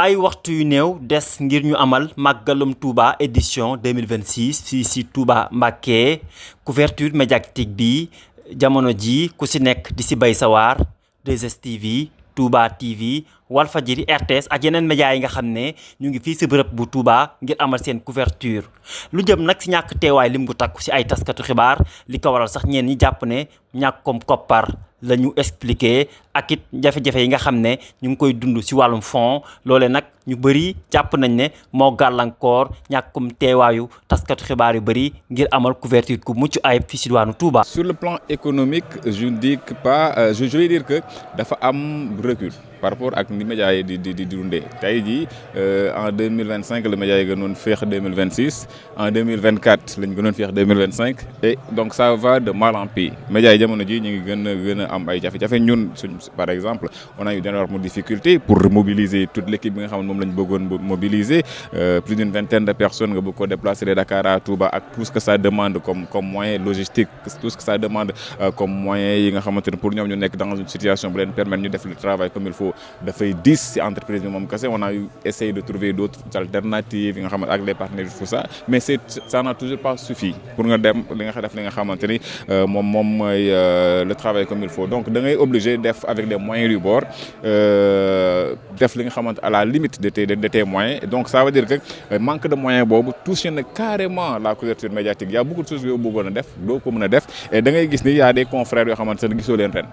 ay waxtu yu néew des ngir ñu amal màggalum Touba édition 2026 fii si Touba Mbacké couverture médiatique bi jamono ji ku si nekk di si bay sawar 2STV Touba TV Walfadjri RTS ak yeneen médias yi nga xam ne ñu ngi fii si bërëb bu Touba ngir amal seen couverture lu jëm nag si ñàkk teewaay lim gu takku si ay taskatu xibaar li ko waral sax ñeen ñi jàpp ne ñàkkum koppar la ñu expliqué ak it jafe-jafe yi nga xam ne ñu ngi koy dund si wàllum fond loole nag ñu bëri jàpp nañ ne moo gàllankoor ñàkkum teewaayu taskatu xibaar yu bëri ngir amal couverture ku mucc ayib fii si diwaanu Touba. Sur le plan économique je ne dis pas je vais dire que dafa am recul par rapport ak ni médias yi di dundee tey jii en 2025 le médias yi gënoon féex 2026 en 2024 lañ gënoon féex 2025 et donc ça va de mal en pis médias yi jamono ji ñu ngi gën a am ay jafe-jafe ñun suñ par exemple on a eu d'énormes difficultés pour mobiliser toute l'équipe bi nga xam ne moom lañ bëggoon mobiliser plus d'une vingtaine de personnes nga bëgg ko déplacer de Dakar à Touba ak tout ce que ça demande comme moyen logistique tout ce que ça demande comme moyen yi nga xamante ne pour ñoom ñu nekk dans une situation bu leen permettre ñu def le travail comme il faut dafay 10 ci entreprise bi moom kese on a essayé de trouver d'autres alternatives yi nga xamante ak les partenaires tout ça mais ça n'a toujours pas suffi pour nga dem li nga def li nga xamante ni moom mooy le travail comme il faut donc da ngay obligé def avec des moyens du bord def li nga xamante à la limite de tes moyens donc ça veut dire que manque de moyens boobu touché na carrément la couverture médiatique il y a beaucoup de choses yoo bëggoon a def doo ko mën a def et da ngay gis ni y a des confrères yoo xamante ne gisoo leen ren.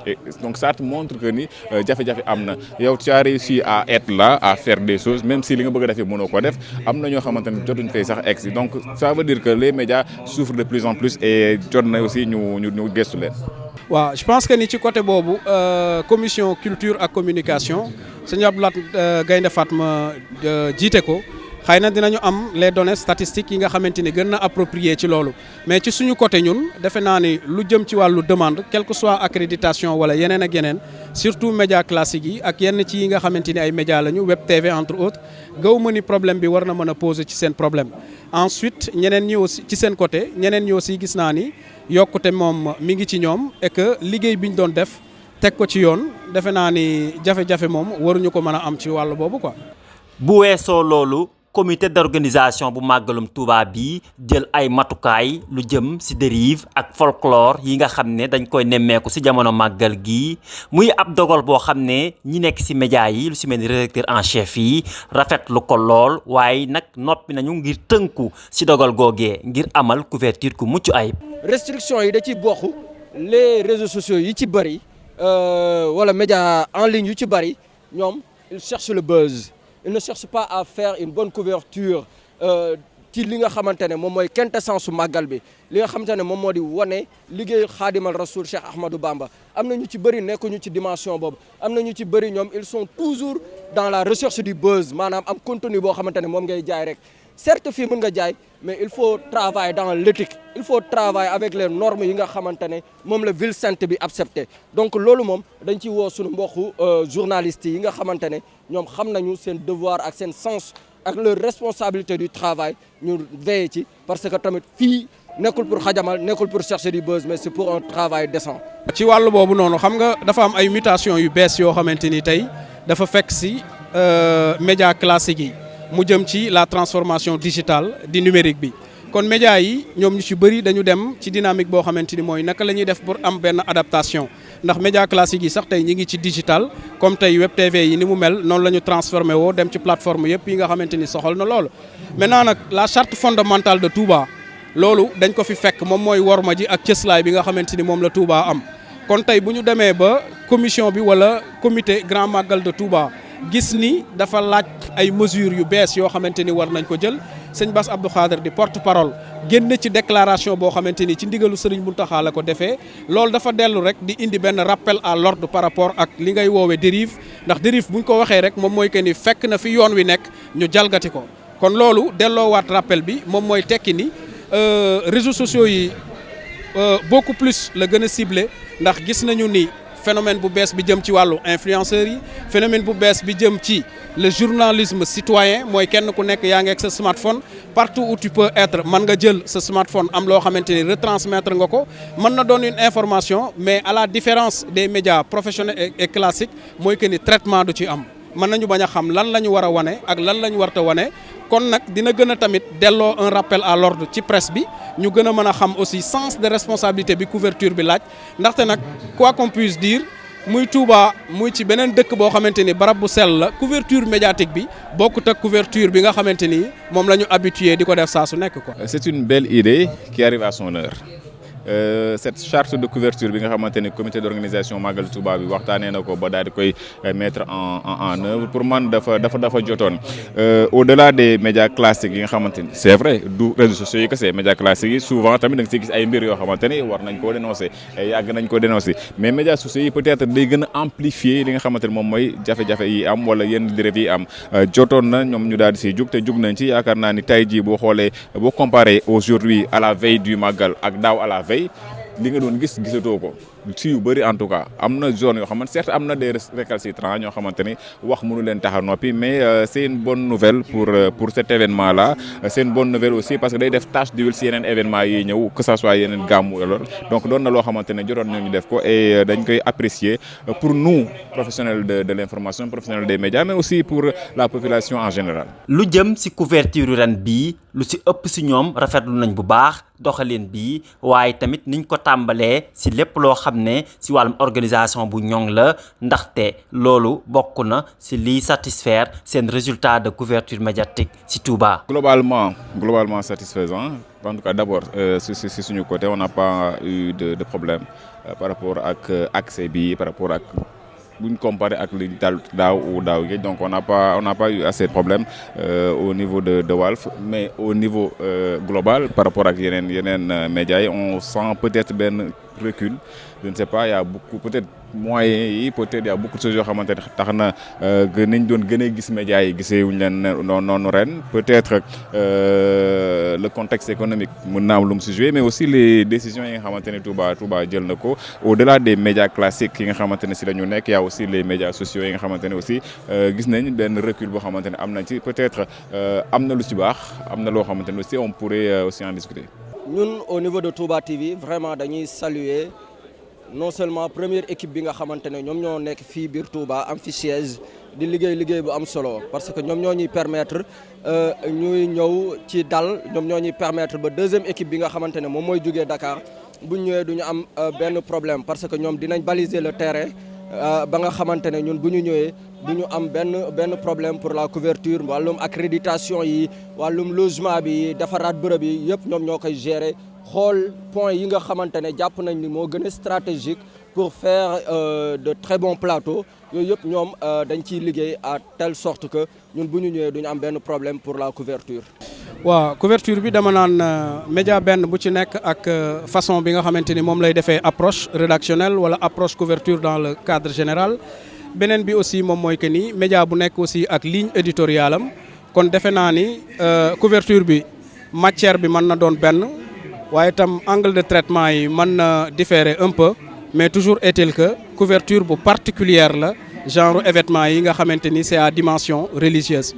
Et donc ça te montre que ni jafe-jafe am na yow tu as réussi à être là à faire des choses même si li nga bëgg a def mënoo ko def am na ñoo xamante ne jotuñ fay sax egg si donc ça veut dire que les médias souffrent de plus en plus et jot na aussi ñu gëstu leen. waaw je pense que ni ci côté boobu commission culture ak communication sëñ Abdoulaye Gaynde Fatma jiite ko. xëy na dinañu am les données statistiques yi nga xamante ni gën na approprié ci loolu mais ci suñu côté ñun defe naa ni lu jëm ci wàllu demande quelle que soit accréditation wala yeneen ak yeneen surtout médias classiques yi ak yenn ci yi nga xamante ni ay médias lañu web TV entre autres gaw ma ni problème bi war na mën a poser ci seen problème. ensuite ñeneen ñi aussi ci seen côté ñeneen ñi aussi gis naa ni yokkute moom mi ngi ci ñoom et que liggéey bi ñu doon def teg ko ci yoon defe naa ni jafe-jafe moom waruñu ko mën a am ci wàllu boobu quoi. bu weesoo loolu. comité d'organisation bu màggalum Touba bi jël ay matukaay lu jëm ci dérive ak folklore yi nga xam ne dañ koy nemmeeku ci jamono màggal gi muy ab dogal boo xam ne ñi nekk ci média yi lu ci mel ni rédacteur en chef yi rafetlu ko lool waaye nag noppi nañu ngir tënku ci dogal googee ngir amal couverture ku mucc ayib. restriction yi da ci bokk les réseaux sociaux yi ci bëri wala média en ligne yu ci bëri ñoom ils cherchent le buzz. Il ne cherche pas à faire une bonne couverture ci li nga xamante ne moom mooy quintessence su màggal bi li nga xamante ne moom moo di wane liggéeyu xaadimal rasoul Cheikh Ahmadou Bamba am na ñu ci bëri nekkuñu ci dimension boobu am na ñu ci bëri ñoom ils sont toujours dans la recherche du buzz maanaam am contenu boo xamante ne moom ngay jaay rek certes fii mën nga jaay mais il faut travailler dans l'éthique il faut travailler avec les normes yi nga xamante ne moom la ville sainte bi accepté donc loolu moom dañ ci woo suñu mbokku journalistes yi nga xamante ne ñoom xam nañu seen devoir ak seen sens ak leur responsabilité du travail ñu veiller ci parce que tamit fii nekkul pour xajamal nekkul pour chercher du buzz mais c'est pour un travail décent. ci wàllu boobu noonu xam nga dafa am ay mutations yu bees yoo xamante ni tey dafa fekk si médias classiques yi. mu jëm ci la transformation digitale di numérique bi kon médias yi ñoom ñu ci bëri dañu dem ci dynamique boo xamante ni mooy naka la ñuy def pour am benn adaptation ndax médias classiques yi sax tey ñi ngi ci digital comme tey web TV yi ni mu mel noonu la ñu transformé woo dem ci plateforme yëpp yi nga xamante ni soxal na loolu. maintenant nag la charte fondamentale de Touba loolu dañ ko fi fekk moom mooy worma ji ak cëslaay bi nga xamante ni moom la Touba am kon tey bu ñu demee ba commission bi wala comité grand magal de Touba. gis ni dafa laaj ay mesures yu bees yoo xamante ni war nañ ko jël sëñ Bass Abdou Khadre di porte-parole génn ci déclaration boo xamante ni ci ndigalu Serigne Mountakha la ko defee loolu dafa dellu rek di indi benn rappel à l'ordre par rapport ak li ngay woowee dérive ndax dérive bu ñu ko waxee rek moom mooy que ni fekk na fi yoon wi nekk ñu jalgati ko kon loolu delloowaat rappel bi moom mooy tekki ni réseaux sociaux yi beaucoup plus la gën a ciblé ndax gis nañu ni. phénomène bu bees bi jëm ci wàllu influenceurs yi phénomène bu bees bi jëm ci le journalisme citoyen mooy kenn ku nekk yaa ngi ak sa smartphone partout où tu peux être mën nga jël sa smartphone am loo xamante ni retransmettre nga ko mën na doon une information mais à la différence des médias professionnels et classiques mooy que ni traitement du ci am mën nañu bañ a xam lan la ñu war a wane ak lan la ñu warta wane kon nag dina gën a tamit delloo un rappel à l'ordre ci presse bi ñu gën a mën a xam aussi sens de responsabilité bi couverture bi laaj ndaxte nag quoi qu'on puisse dire muy Touba muy ci beneen dëkk boo xamante ni barab bu sell la couverture médiatique bi bokkut ak couverture bi nga xamante ni moom la ñu habitué di ko def saa su nekk quoi. C'est une belle idée qui arrive à son heure. Cette charte de couverture bi nga xamante ni comité d'organisation Magal Touba bi waxtaanee na ko ba daal di koy mettre en œuvre pour man dafa jotoon au-delà des médias classiques yi nga xamante ni c'est vrai du réseaux sociaux yi kese médias classiques yi souvent tamit da nga siy gis ay mbir yoo xamante ni war nañ koo dénoncer yàgg nañ ko dénoncer mais médias sociaux yi peut-être day gën a amplifier li nga xamante ni moom mooy jafe-jafe yi am wala yenn dérives yi am jotoon na ñoom ñu daal di siy jug te jug nañ ci yaakaar naa ni tey jii boo xoolee boo comparé aujourd'hui à la veille du Magal ak daaw à la veille li nga doon gisatoo ko ci yu bëri en tout cas am na zone yoo xamante certes am na des récalcitrants ñoo xamante ni wax mënu leen tax a noppi mais c'est une bonne nouvelle pour cet événement là c'est une bonne nouvelle aussi parce que day def tache d'huile si yeneen événement yi ñëw que ça soit yeneen gàmmu alors donc doon na loo xamante ne jotoon nañu def ko et dañ koy apprécier pour nous professionnels de l'information professionnels des médias mais aussi pour la population en général. lu jëm ci couverture ren bii lu ci ëpp ci ñoom rafetlu nañ bu baax doxalin bii waaye tamit niñ ko tàmbalee ci lépp loo xam ne ci wàllum organisation bu ñoŋ la ndaxte loolu bokk na ci liy satisfaire seen résultat de couverture médiatique ci Touba. Globalement satisfaisant en tout cas d'abord si suñu côté on n'a pas eu de problème par rapport ak accès bi par rapport ak bu ñu comparé ak li daaw gi donc on n'a pas eu assez de problèmes au niveau de Walf mais au niveau global par rapport ak yeneen médias yi on sent peut-être benn recul je ne sais pas il y a beaucoup peut-être moyens yi peut-être il y a beaucoup de choses yoo xamante ne tax na nañ doon gën a gis médias yi gisee wuñ leen noonu ren peut-être le contexte économique mën na am lu mu si joué mais aussi les décisions yi nga xamante ne Touba jël na ko au-delà des médias classiques yi nga xamante ne si la ñu nekk y a aussi les médias sociaux yi nga xamante ne aussi gis nañ benn recul boo xamante ne am nañ ci peut-être am na lu ci baax am na loo xamante ne aussi on pourrait aussi en discuter. ñun au niveau de Touba TV vraiment dañuy saluer non seulement première équipe bi nga xamante ne ñoom ñoo nekk fii biir Touba am fi siège di liggéey bu am solo parce que ñoom ñoo ñuy permettre ñuy ñëw ci dal ñoom ñoo ñuy permettre ba deuxième équipe bi nga xamante ne moom mooy jógee Dakar bu ñëwee du ñu am benn problème parce que ñoom dinañ baliser le terrain ba nga xamante ne ñun bu ñu ñëwee du ñu am benn problème pour la couverture wàllum accréditation yi wàllum logement bi defaraat bërëb yi yëpp ñoom ñoo koy gérer xool point yi nga xamante ne jàpp nañ ni moo gën a stratégique pour faire de très bons plateaux yooyu yëpp ñoom dañ ciy liggéey à telle sorte que ñun bu ñu ñëwee du ñu am benn problème pour la couverture. waaw couverture bi dama naan média benn bu ci nekk ak façon bi nga xamante ni moom lay defee approche rédactionnelle wala approche couverture dans le cadre général beneen bi aussi moom mooy que ni média bu nekk aussi ak ligne éditoriale am kon defe naa ni couverture bi matière bi mën na doon benn waaye itam angle de traitement yi mën na différer un peu mais toujours est-il que couverture bu particulière la genre événement yi nga xamante ni c'est à dimension religieuse.